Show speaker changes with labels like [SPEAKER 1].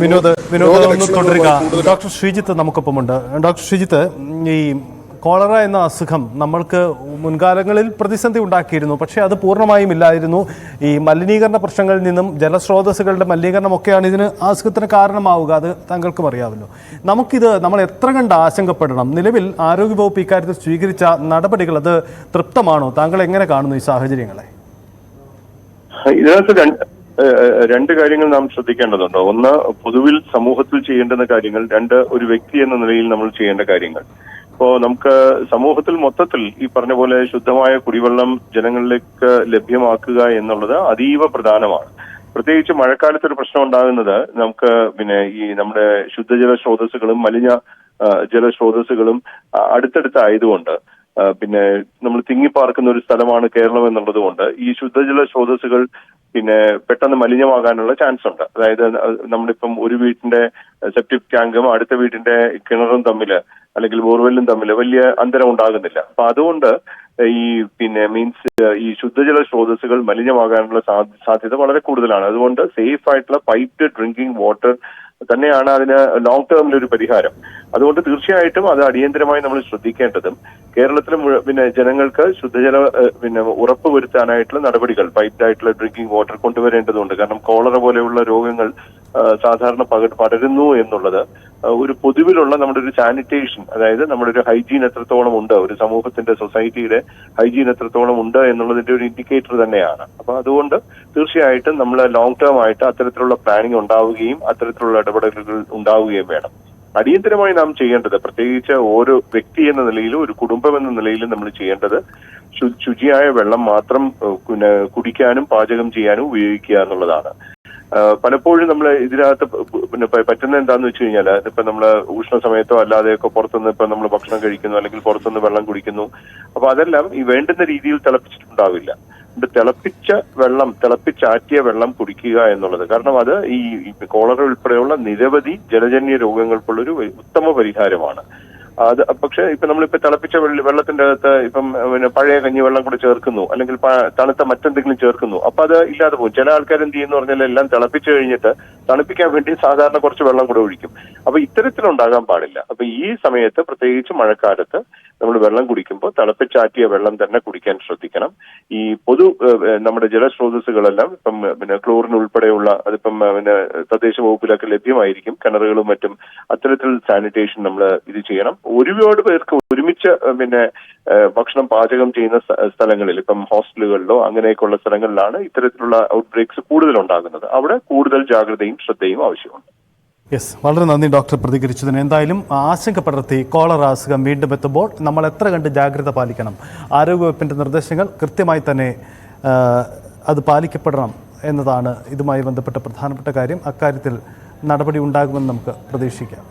[SPEAKER 1] വിനോദ് ഒന്ന് തുടരുക. Doctor Sreejith നമുക്കൊപ്പമുണ്ട്. Doctor Sreejith, ഈ കോളറ എന്ന അസുഖം നമ്മൾക്ക് മുൻകാലങ്ങളിൽ പ്രതിസന്ധി ഉണ്ടാക്കിയിരുന്നു, പക്ഷേ അത് പൂർണ്ണമായും ഇല്ലായിരുന്നു. ഈ മലിനീകരണ പ്രശ്നങ്ങളിൽ നിന്നും ജലസ്രോതസ്സുകളുടെ മലിനീകരണമൊക്കെയാണ് ഇതിന് അസുഖത്തിന് കാരണമാവുക. അത് താങ്കൾക്കും അറിയാമല്ലോ. നമ്മൾ എത്ര കണ്ട് ആശങ്കപ്പെടണം? നിലവിൽ ആരോഗ്യവകുപ്പ് ഇക്കാര്യത്തിൽ സ്വീകരിച്ച നടപടികൾ അത് തൃപ്തമാണോ? താങ്കൾ എങ്ങനെ കാണുന്നു ഈ സാഹചര്യങ്ങളെ?
[SPEAKER 2] ഇതിനകത്ത് രണ്ട് കാര്യങ്ങൾ നാം ശ്രദ്ധിക്കേണ്ടതുണ്ട്. ഒന്ന്, പൊതുവിൽ സമൂഹത്തിൽ ചെയ്യേണ്ടുന്ന കാര്യങ്ങൾ. രണ്ട്, ഒരു വ്യക്തി എന്ന നിലയിൽ നമ്മൾ ചെയ്യേണ്ട കാര്യങ്ങൾ. ഇപ്പോ നമുക്ക് സമൂഹത്തിൽ മൊത്തത്തിൽ ഈ പറഞ്ഞ പോലെ ശുദ്ധമായ കുടിവെള്ളം ജനങ്ങളിലേക്ക് ലഭ്യമാക്കുക എന്നുള്ളത് അതീവ പ്രധാനമാണ്. പ്രത്യേകിച്ച് മഴക്കാലത്തൊരു പ്രശ്നം ഉണ്ടാകുന്നത് നമുക്ക് ഈ നമ്മുടെ ശുദ്ധജല സ്രോതസ്സുകളും മലിന ജലസ്രോതസ്സുകളും അടുത്തടുത്തായതുകൊണ്ട് നമ്മൾ തിങ്ങിപ്പാർക്കുന്ന ഒരു സ്ഥലമാണ് കേരളം എന്നുള്ളത് കൊണ്ട് ഈ ശുദ്ധജല സ്രോതസ്സുകൾ പെട്ടെന്ന് മലിനമാകാനുള്ള ചാൻസ് ഉണ്ട്. അതായത് നമ്മളിപ്പം ഒരു വീട്ടിന്റെ സെപ്റ്റിക് ടാങ്കും അടുത്ത വീട്ടിന്റെ കിണറും തമ്മിൽ അല്ലെങ്കിൽ ബോർവെല്ലും തമ്മിൽ വലിയ അന്തരം ഉണ്ടാകുന്നില്ല. അപ്പൊ അതുകൊണ്ട് ഈ ശുദ്ധജല സ്രോതസ്സുകൾ മലിനമാകാനുള്ള സാധ്യത വളരെ കൂടുതലാണ്. അതുകൊണ്ട് സേഫ് ആയിട്ടുള്ള പൈപ്ഡ് ഡ്രിങ്കിങ് വാട്ടർ തന്നെയാണ് അതിന് ലോങ് ടേമിൽ ഒരു പരിഹാരം. അതുകൊണ്ട് തീർച്ചയായിട്ടും അത് അടിയന്തരമായി നമ്മൾ ശ്രദ്ധിക്കേണ്ടതും കേരളത്തിലെ ജനങ്ങൾക്ക് ശുദ്ധജല ഉറപ്പുവരുത്താനായിട്ടുള്ള നടപടികൾ പൈപ്ഡ് ആയിട്ടുള്ള ഡ്രിങ്കിങ് വാട്ടർ കൊണ്ടുവരേണ്ടതുണ്ട്. കാരണം കോളറ പോലെയുള്ള രോഗങ്ങൾ സാധാരണ പടരുന്നു എന്നുള്ളത് ഒരു പൊതുവിലുള്ള നമ്മുടെ ഒരു സാനിറ്റേഷൻ, അതായത് നമ്മുടെ ഒരു ഹൈജീൻ എത്രത്തോളം ഉണ്ട്, ഒരു സമൂഹത്തിന്റെ സൊസൈറ്റിയുടെ ഹൈജീൻ എത്രത്തോളം ഉണ്ട് എന്നുള്ളതിന്റെ ഒരു ഇൻഡിക്കേറ്റർ തന്നെയാണ്. അപ്പൊ അതുകൊണ്ട് തീർച്ചയായിട്ടും നമ്മൾ ലോങ് ടേം ആയിട്ട് അത്തരത്തിലുള്ള പ്ലാനിങ് ഉണ്ടാവുകയും അത്തരത്തിലുള്ള ഇടപെടലുകൾ ഉണ്ടാവുകയും വേണം. അടിയന്തരമായി നാം ചെയ്യേണ്ടത്, പ്രത്യേകിച്ച് ഓരോ വ്യക്തി എന്ന നിലയിലും ഒരു കുടുംബം എന്ന നിലയിലും നമ്മൾ ചെയ്യേണ്ടത് ശുചിയായ വെള്ളം മാത്രം കുടിക്കാനും പാചകം ചെയ്യാനും ഉപയോഗിക്കുക എന്നുള്ളതാണ്. പലപ്പോഴും നമ്മൾ ഇതിനകത്ത് പറ്റുന്ന എന്താന്ന് വെച്ച് കഴിഞ്ഞാൽ, ഇപ്പൊ നമ്മള് ഉഷ്ണ സമയത്തോ അല്ലാതെയൊക്കെ പുറത്തുനിന്ന് ഇപ്പൊ നമ്മൾ ഭക്ഷണം കഴിക്കുന്നു അല്ലെങ്കിൽ പുറത്തുനിന്ന് വെള്ളം കുടിക്കുന്നു. അപ്പൊ അതെല്ലാം ഈ വേണ്ടുന്ന രീതിയിൽ തിളപ്പിച്ചിട്ടുണ്ടാവില്ല. തിളപ്പിച്ചാറ്റിയ വെള്ളം കുടിക്കുക എന്നുള്ളത്, കാരണം അത് ഈ കോളറ ഉൾപ്പെടെയുള്ള നിരവധി ജലജന്യ രോഗങ്ങൾക്കുള്ളൊരു ഉത്തമ പരിഹാരമാണ്. അത് പക്ഷെ നമ്മളിപ്പോ തിളപ്പിച്ച വെള്ളത്തിന്റെ അകത്ത് പഴയ കഞ്ഞിവെള്ളം കൂടെ ചേർക്കുന്നു അല്ലെങ്കിൽ തണുത്ത മറ്റെന്തെങ്കിലും ചേർക്കുന്നു. അപ്പൊ അത് ഇല്ലാതെ പോകും. ചില ആൾക്കാർ എന്ത് ചെയ്യുന്ന പറഞ്ഞാൽ എല്ലാം തിളപ്പിച്ചു കഴിഞ്ഞിട്ട് തണുപ്പിക്കാൻ വേണ്ടി സാധാരണ കുറച്ച് വെള്ളം കൂടെ ഒഴിക്കും. അപ്പൊ ഇത്തരത്തിലുണ്ടാകാൻ പാടില്ല. അപ്പൊ ഈ സമയത്ത് പ്രത്യേകിച്ച് മഴക്കാലത്ത് നമ്മൾ വെള്ളം കുടിക്കുമ്പോൾ തിളപ്പിച്ചാറ്റിയ വെള്ളം തന്നെ കുടിക്കാൻ ശ്രദ്ധിക്കണം. ഈ നമ്മുടെ ജലസ്രോതസ്സുകളെല്ലാം ക്ലോറിൻ ഉൾപ്പെടെയുള്ള അതിപ്പം തദ്ദേശ വകുപ്പിലൊക്കെ ലഭ്യമായിരിക്കും, കിണറുകളും മറ്റും. അത്തരത്തിൽ സാനിറ്റേഷൻ നമ്മൾ ഇത് ചെയ്യണം. ഒരുപാട് പേർക്ക് ഒരുമിച്ച് ഭക്ഷണം പാചകം ചെയ്യുന്ന സ്ഥലങ്ങളിൽ, ഇപ്പം ഹോസ്റ്റലുകളിലോ അങ്ങനെയൊക്കെയുള്ള സ്ഥലങ്ങളിലാണ് ഇത്തരത്തിലുള്ള ഔട്ട് ബ്രേക്സ് കൂടുതൽ ഉണ്ടാകുന്നത്. അവിടെ കൂടുതൽ ജാഗ്രതയും ശ്രദ്ധയും ആവശ്യമുണ്ട്.
[SPEAKER 1] വളരെ നന്ദി ഡോക്ടർ പ്രതികരിച്ചതിന്. എന്തായാലും ആശങ്ക പടർത്തി കോളറ അസുഖം വീണ്ടും എത്തുമ്പോൾ നമ്മൾ എത്ര കണ്ട് ജാഗ്രത പാലിക്കണം? ആരോഗ്യവകുപ്പിൻ്റെ നിർദ്ദേശങ്ങൾ കൃത്യമായി തന്നെ അത് പാലിക്കപ്പെടണം എന്നതാണ് ഇതുമായി ബന്ധപ്പെട്ട പ്രധാനപ്പെട്ട കാര്യം. അക്കാര്യത്തിൽ നടപടി ഉണ്ടാകുമെന്ന് നമുക്ക് പ്രതീക്ഷിക്കാം.